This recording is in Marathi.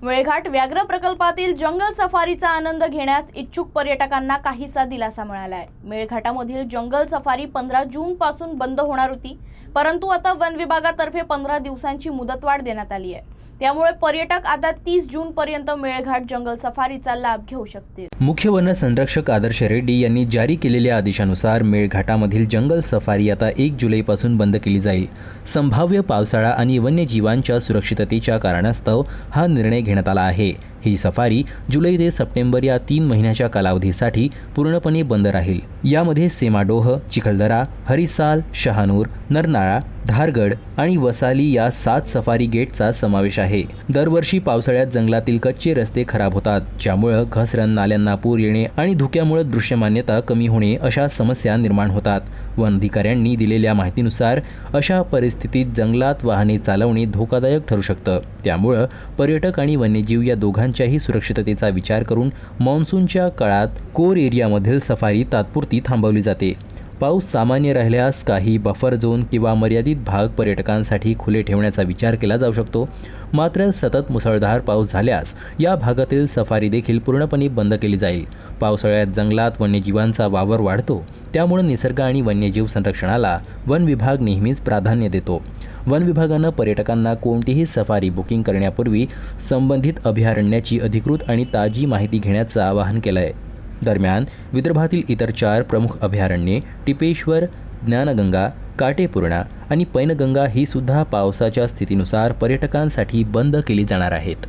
मेळघाट व्याघ्र प्रकल्पातील जंगल सफारीचा आनंद घेण्यास इच्छुक पर्यटकांना काहीसा दिलासा मिळाला आहे। मेळघाटामधील जंगल सफारी 15 जून पासून बंद होणार होती, परंतु आता वन विभागातर्फे 15 दिवसांची मुदतवाढ देण्यात आली आहे। त्यामुळे पर्यटक आता 30 जून पर्यंत मेळघाट जंगल सफारीचा लाभ घेऊ शकतील। मुख्य वन संरक्षक आदर्श रेड्डी यांनी जारी केलेल्या आदेशानुसार मेळघाटामधील जंगल सफारी आता 1 जुलैपासून बंद केली जाईल। संभाव्य पावसाळा आणि वन्यजीवांच्या सुरक्षिततेच्या कारणास्तव हा निर्णय घेण्यात आला आहे। ही सफारी जुलै ते सप्टेंबर या 3 महिन्याच्या कालावधीसाठी पूर्णपणे बंद राहील। यामध्ये सेमाडोह, चिखलदरा, हरिसाल, शहानूर, नरनाळा, धारगड आणि वसाली या 7 सफारी गेटचा समावेश आहे। दरवर्षी पावसाळ्यात जंगलातील कच्चे रस्ते खराब होतात, ज्यामुळे घसरण, नाल्यांना पूर येणे आणि धुक्यामुळे दृश्यमान्यता कमी होणे अशा समस्या निर्माण होतात। वन अधिकाऱ्यांनी दिलेल्या माहितीनुसार अशा परिस्थितीत जंगलात वाहने चालवणे धोकादायक ठरू शकतं। त्यामुळे पर्यटक आणि वन्यजीव या दोघांच्याही सुरक्षिततेचा विचार करून मान्सूनच्या काळात कोर एरियामधील सफारी तात्पुरती थांबवली जाते। पाऊस सामान्य राहिल्यास काही बफर झोन किंवा मर्यादित भाग पर्यटकांसाठी खुले ठेवण्याचा विचार केला जाऊ शकतो। मात्र सतत मुसळधार पाऊस झाल्यास या भागातील सफारी देखील पूर्णपणे बंद केली जाईल। पावसाळ्यात जंगलात वन्यजीवांचा वावर वाढतो, त्यामुळे निसर्ग आणि वन्यजीव संरक्षणाला वन विभाग नेहमीच प्राधान्य देतो। वन विभागानं पर्यटकांना कोणतीही सफारी बुकिंग करण्यापूर्वी संबंधित अभयारण्याची अधिकृत आणि ताजी माहिती घेण्याचं आवाहन केलं आहे। दरम्यान विदर्भातील इतर 4 प्रमुख अभयारण्ये टिपेश्वर, ज्ञानगंगा, काटेपूर्णा आणि पैनगंगा ही सुद्धा पावसाच्या स्थितीनुसार पर्यटकांसाठी बंद केली जाणार आहेत।